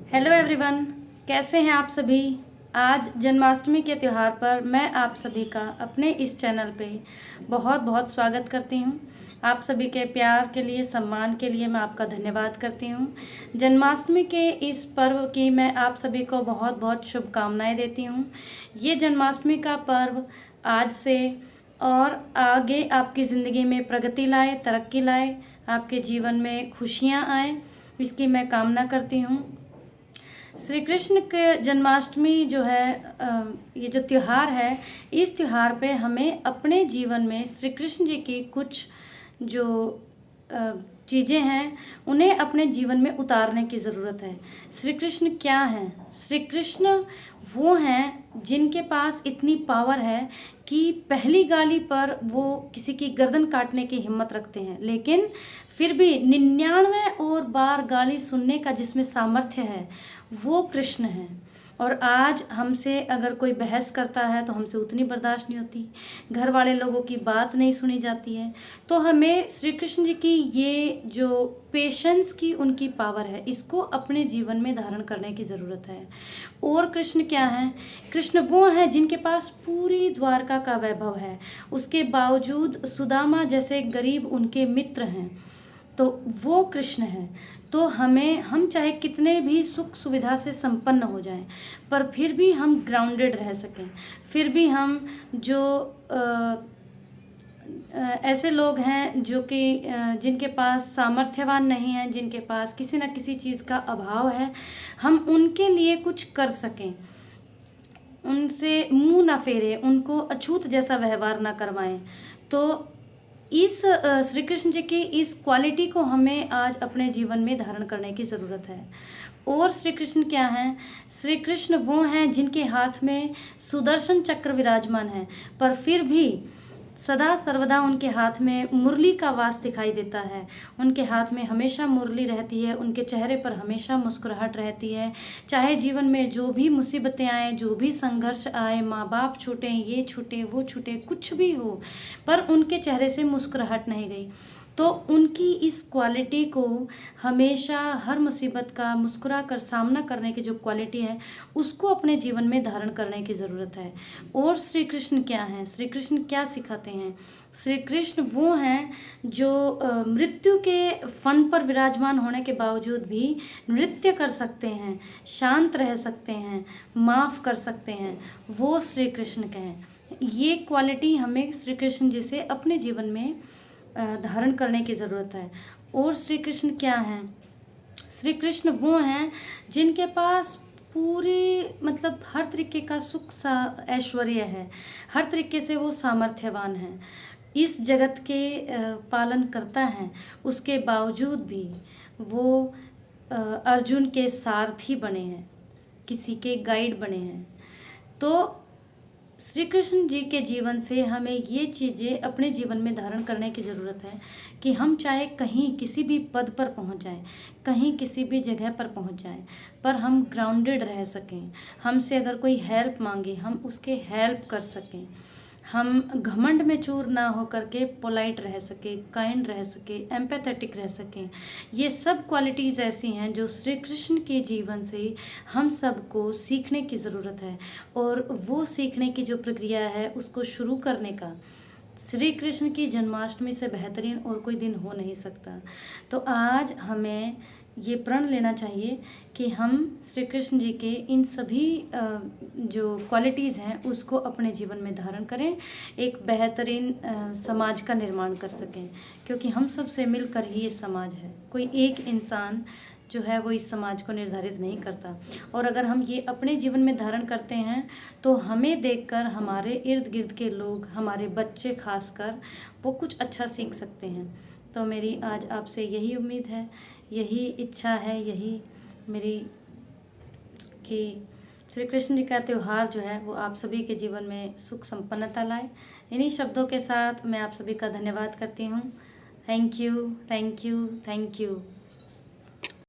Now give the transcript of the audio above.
Hello everyone, कैसे हैं आप सभी। आज जन्माष्टमी के त्यौहार पर मैं आप सभी का अपने इस चैनल पे बहुत बहुत स्वागत करती हूँ। आप सभी के प्यार के लिए, सम्मान के लिए मैं आपका धन्यवाद करती हूँ। जन्माष्टमी के इस पर्व की मैं आप सभी को बहुत बहुत शुभकामनाएं देती हूँ। ये जन्माष्टमी का पर्व आज से और आगे आपकी ज़िंदगी में प्रगति लाए, तरक्की लाए, आपके जीवन में खुशियाँ आए, इसकी मैं कामना करती हूँ। श्री कृष्ण के जन्माष्टमी जो है ये जो त्यौहार है, इस त्यौहार पे हमें अपने जीवन में श्री कृष्ण जी की कुछ जो चीज़ें हैं उन्हें अपने जीवन में उतारने की ज़रूरत है। श्री कृष्ण क्या हैं? श्री कृष्ण वो हैं जिनके पास इतनी पावर है कि पहली गाली पर वो किसी की गर्दन काटने की हिम्मत रखते हैं, लेकिन फिर भी 99 और बार गाली सुनने का जिसमें सामर्थ्य है वो कृष्ण है। और आज हमसे अगर कोई बहस करता है तो हमसे उतनी बर्दाश्त नहीं होती, घर वाले लोगों की बात नहीं सुनी जाती है। तो हमें श्री कृष्ण जी की ये जो पेशेंस की उनकी पावर है, इसको अपने जीवन में धारण करने की ज़रूरत है। और कृष्ण क्या हैं? कृष्ण वो हैं जिनके पास पूरी द्वारका का वैभव है, उसके बावजूद सुदामा जैसे गरीब उनके मित्र हैं, तो वो कृष्ण हैं। तो हम चाहे कितने भी सुख सुविधा से संपन्न हो जाएं, पर फिर भी हम ग्राउंडेड रह सकें, फिर भी हम जो ऐसे लोग हैं जो कि जिनके पास सामर्थ्यवान नहीं हैं, जिनके पास किसी न किसी चीज़ का अभाव है, हम उनके लिए कुछ कर सकें, उनसे मुंह ना फेरें, उनको अछूत जैसा व्यवहार ना करवाएं। तो इस श्री कृष्ण जी की इस क्वालिटी को हमें आज अपने जीवन में धारण करने की ज़रूरत है। और श्री कृष्ण क्या हैं? श्री कृष्ण वो हैं जिनके हाथ में सुदर्शन चक्र विराजमान है, पर फिर भी सदा सर्वदा उनके हाथ में मुरली का वास दिखाई देता है। उनके हाथ में हमेशा मुरली रहती है, उनके चेहरे पर हमेशा मुस्कुराहट रहती है। चाहे जीवन में जो भी मुसीबतें आए, जो भी संघर्ष आए, माँ बाप छूटे, ये छूटे, वो छूटे, कुछ भी हो, पर उनके चेहरे से मुस्कुराहट नहीं गई। तो उनकी इस क्वालिटी को हमेशा हर मुसीबत का मुस्कुरा कर सामना करने की जो क्वालिटी है, उसको अपने जीवन में धारण करने की ज़रूरत है। और श्री कृष्ण क्या हैं? श्री कृष्ण क्या सिखाते हैं? श्री कृष्ण वो हैं जो मृत्यु के फन पर विराजमान होने के बावजूद भी नृत्य कर सकते हैं, शांत रह सकते हैं, माफ़ कर सकते हैं। वो श्री कृष्ण के हैं। ये क्वालिटी हमें श्री कृष्ण जी से अपने जीवन में धारण करने की ज़रूरत है। और श्री कृष्ण क्या हैं? श्री कृष्ण वो हैं जिनके पास पूरी मतलब हर तरीके का सुख सा ऐश्वर्य है, हर तरीके से वो सामर्थ्यवान हैं, इस जगत के पालन करता है, उसके बावजूद भी वो अर्जुन के सारथी बने हैं, किसी के गाइड बने हैं। तो श्री कृष्ण जी के जीवन से हमें ये चीज़ें अपने जीवन में धारण करने की ज़रूरत है कि हम चाहे कहीं किसी भी पद पर पहुंच जाएं, कहीं किसी भी जगह पर पहुंच जाएं, पर हम ग्राउंडेड रह सकें। हमसे अगर कोई हेल्प मांगे, हम उसके हेल्प कर सकें। हम घमंड में चूर ना हो करके पोलाइट रह सके, काइंड रह सके, एम्पैथेटिक रह सकें। ये सब क्वालिटीज़ ऐसी हैं जो श्री कृष्ण के जीवन से हम सबको सीखने की ज़रूरत है। और वो सीखने की जो प्रक्रिया है उसको शुरू करने का श्री कृष्ण की जन्माष्टमी से बेहतरीन और कोई दिन हो नहीं सकता। तो आज हमें ये प्रण लेना चाहिए कि हम श्री कृष्ण जी के इन सभी जो क्वालिटीज़ हैं उसको अपने जीवन में धारण करें, एक बेहतरीन समाज का निर्माण कर सकें, क्योंकि हम सब से मिलकर ही ये समाज है। कोई एक इंसान जो है वो इस समाज को निर्धारित नहीं करता। और अगर हम ये अपने जीवन में धारण करते हैं तो हमें देखकर हमारे इर्द गिर्द के लोग, हमारे बच्चे खासकर, वो कुछ अच्छा सीख सकते हैं। तो मेरी आज आपसे यही उम्मीद है, यही इच्छा है, यही मेरी कि श्री कृष्ण जी का त्यौहार जो है वो आप सभी के जीवन में सुख संपन्नता लाए। इन्हीं शब्दों के साथ मैं आप सभी का धन्यवाद करती हूँ। Thank you, thank you, thank you.